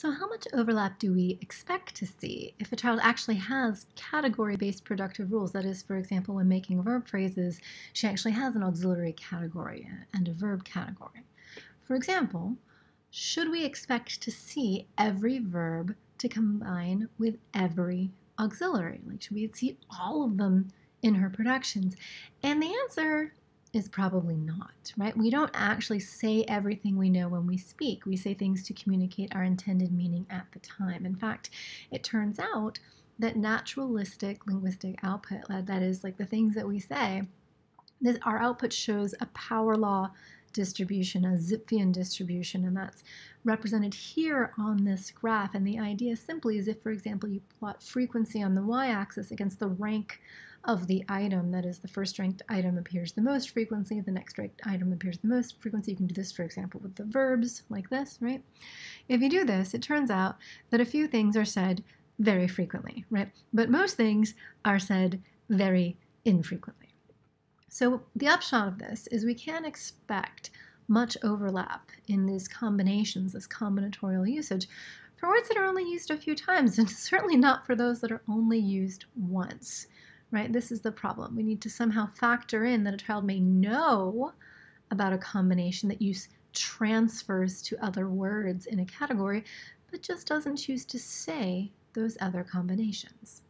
So how much overlap do we expect to see if a child actually has category-based productive rules? That is, for example, when making verb phrases, she actually has an auxiliary category and a verb category. For example, should we expect to see every verb to combine with every auxiliary? Like, should we see all of them in her productions? And the answer is probably not, right? We don't actually say everything we know when we speak. We say things to communicate our intended meaning at the time. In fact, it turns out that naturalistic linguistic output, that is like the things that we say, our output shows a power law distribution, a Zipfian distribution, and that's represented here on this graph. And the idea simply is if, for example, you plot frequency on the y-axis against the rank of the item, that is, the first ranked item appears the most frequency, the next ranked item appears the most frequency. You can do this, for example, with the verbs like this, right? If you do this, it turns out that a few things are said very frequently, right? But most things are said very infrequently. So the upshot of this is we can't expect much overlap in these combinations, this combinatorial usage, for words that are only used a few times, and certainly not for those that are only used once, right? This is the problem. We need to somehow factor in that a child may know about a combination that use transfers to other words in a category, but just doesn't choose to say those other combinations.